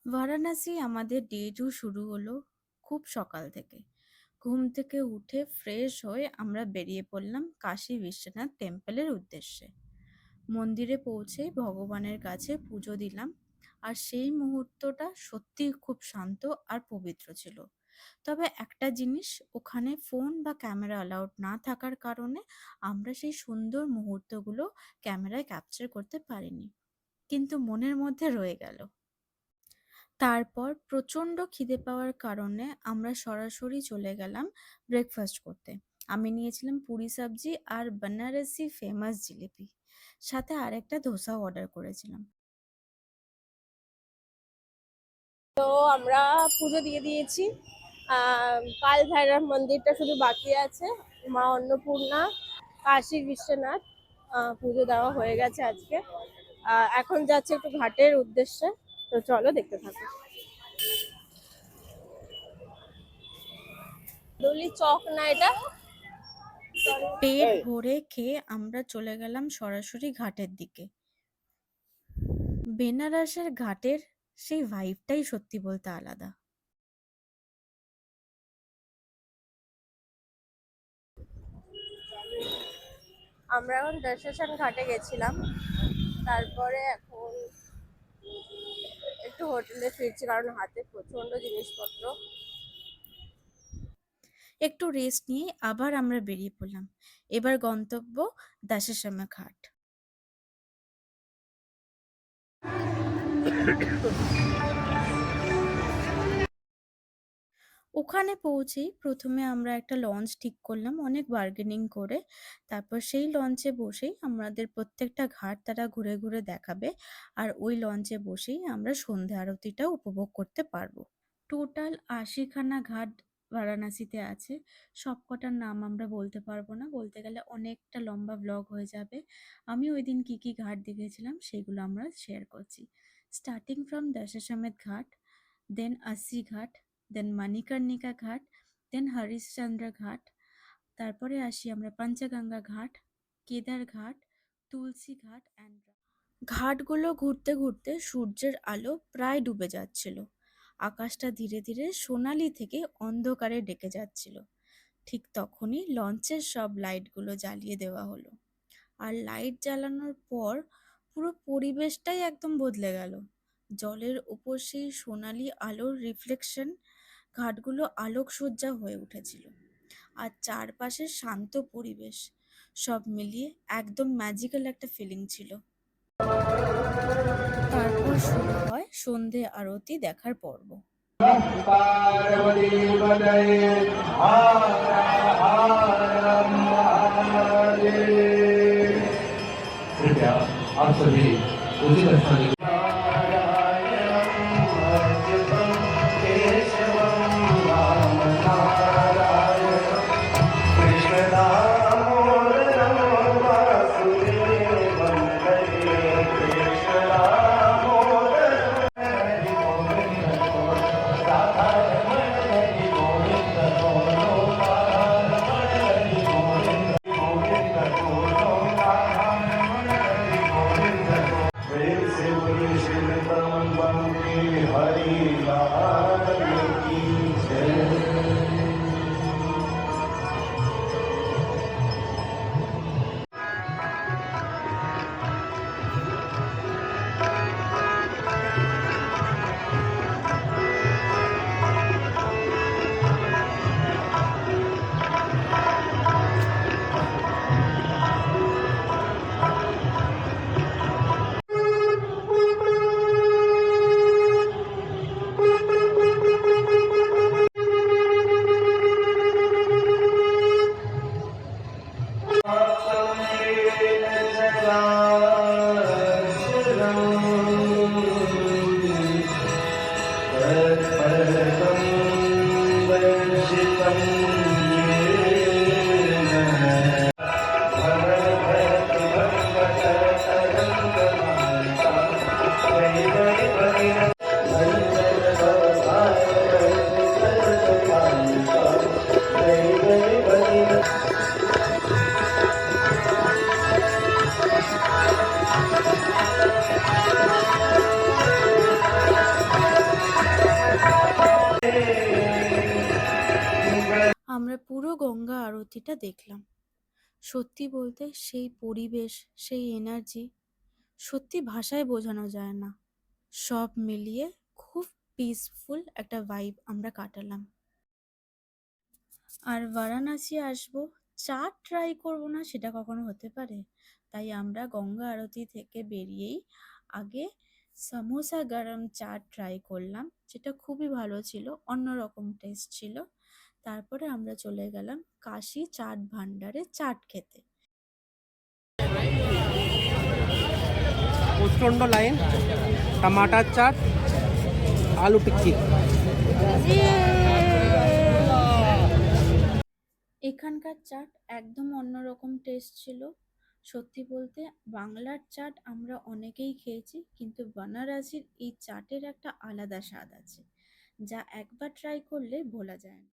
বারাণসী আমাদের ডে 2 শুরু হলো খুব সকাল থেকে। ঘুম থেকে উঠে ফ্রেশ হয়ে আমরা বেরিয়ে পড়লাম কাশী বিশ্বনাথ টেম্পলের উদ্দেশ্যে। মন্দিরে পৌঁছে ভগবানের কাছে পুজো দিলাম। আর সেই মুহূর্তটা সত্যিই খুব শান্ত আর পবিত্র ছিল। তবে একটা জিনিস, ওখানে ফোন বা ক্যামেরা অ্যালাউড না থাকার কারণে আমরা সেই সুন্দর মুহূর্তগুলো ক্যামেরায় ক্যাপচার করতে পারিনি, কিন্তু মনের মধ্যে রয়ে গেল। তারপর প্রচণ্ড খিদে পাওয়ার কারণে আমরা সরাসরি চলে গেলাম ব্রেকফাস্ট করতে। আমি নিয়েছিলাম পুরি সবজি আর বেনারসি ফেমাস জিলিপি, সাথে আরেকটা ধোসাও অর্ডার করেছিলাম। তো আমরা পুজো দিয়ে দিয়েছি। কাল ভৈরব মন্দিরটা শুধু বাকি আছে। মা অন্নপূর্ণা, কাশী বিশ্বনাথ পুজো দেওয়া হয়ে গেছে আজকে। এখন যাচ্ছে একটু ঘাটের উদ্দেশ্যে। তো চলো দেখতে থাকো। দলি চক না এটা? পেট ভরে খেয়ে আমরা চলে গেলাম সরাসরি ঘাটের দিকে। বেনারসের ঘাটের সেই ভাইবটাই সত্যি বলতে আলাদা। আমরা এখন দর্শন ঘাটে গেছিলাম। তারপরে এখন একটু হোটেলে ফিরছি, কারণ হাতে প্রচন্ড জিনিসপত্র। একটু রেস্ট নিয়ে আবার আমরা বেরিয়ে পড়লাম। এবার গন্তব্য দাশেশ্যামা ঘাট। ওখানে পৌঁছেই প্রথমে আমরা একটা লঞ্চ ঠিক করলাম অনেক বার্গেনিং করে। তারপর সেই লঞ্চে বসেই আমাদের প্রত্যেকটা ঘাট তারা ঘুরে ঘুরে দেখাবে। আর ওই লঞ্চে বসেই আমরা সন্ধ্যা আরতিটাও উপভোগ করতে পারবো। টোটাল ৮০খানা ঘাট বারাণসীতে আছে। সবকটার নাম আমরা বলতে পারবো না, বলতে গেলে অনেকটা লম্বা ব্লগ হয়ে যাবে। আমি ওই দিন কি কি ঘাট দেখেছিলাম সেগুলো আমরা শেয়ার করছি। স্টার্টিং ফ্রম দশাশ্বমেধ ঘাট, দেন আশি ঘাট, দেন মণিকর্ণিকা ঘাট, দেন হরিশ্চন্দ্র ঘাট। তারপরে আসি আমরা পঞ্চগঙ্গা ঘাট, কেদার ঘাট, তুলসী ঘাট অ্যান্ড। ঘাটগুলো ঘুরতে ঘুরতে সূর্যের আলো প্রায় ডুবে যাচ্ছিল। আকাশটা ধীরে ধীরে সোনালি থেকে অন্ধকারে ডেকে যাচ্ছিল। ঠিক তখনই লঞ্চের সব লাইটগুলো জ্বালিয়ে দেওয়া হলো। আর লাইট জ্বালানোর পর পুরো পরিবেশটাই একদম বদলে গেল। জলের উপর সেই সোনালি আলোর রিফ্লেকশন, ঘাটগুলো আলোকসজ্জা হয়ে উঠেছিল। আর চারপাশের শান্ত পরিবেশ, সব মিলিয়ে একদম ম্যাজিক্যাল একটা ফিলিং ছিল। তারপর শুরু হয় সন্ধে আরতি দেখার পর্ব। आप सभी उसी दर्शन আমরা পুরো গঙ্গা আরতিটা দেখলাম। সত্যি বলতে সেই পরিবেশ, সেই এনার্জি সত্যি ভাষায় বোঝানো যায় না। সব মিলিয়ে খুব পিসফুল একটা ভাইব আমরা কাটালাম। আর বারাণসী আসবো, চাট ট্রাই করবো না সেটা কখনো হতে পারে? তাই আমরা গঙ্গা আরতি থেকে বেরিয়েই আগে সমোসা গরম চাট ট্রাই করলাম, যেটা খুবই ভালো ছিল, অন্যরকম টেস্ট ছিল। তারপরে আমরা চলে গেলাম কাশি চাট ভান্ডারে চাট খেতে। প্রচণ্ড লাইন, টমাটার চাট, আলু টিক্কি। এখানকার চাট একদম অন্যরকম টেস্ট ছিল। সত্যি বলতে বাংলার চাট আমরা অনেকেই খেয়েছি, কিন্তু বানারসির এই চাটের একটা আলাদা স্বাদ আছে, যা একবার ট্রাই করলে ভোলা যায় না।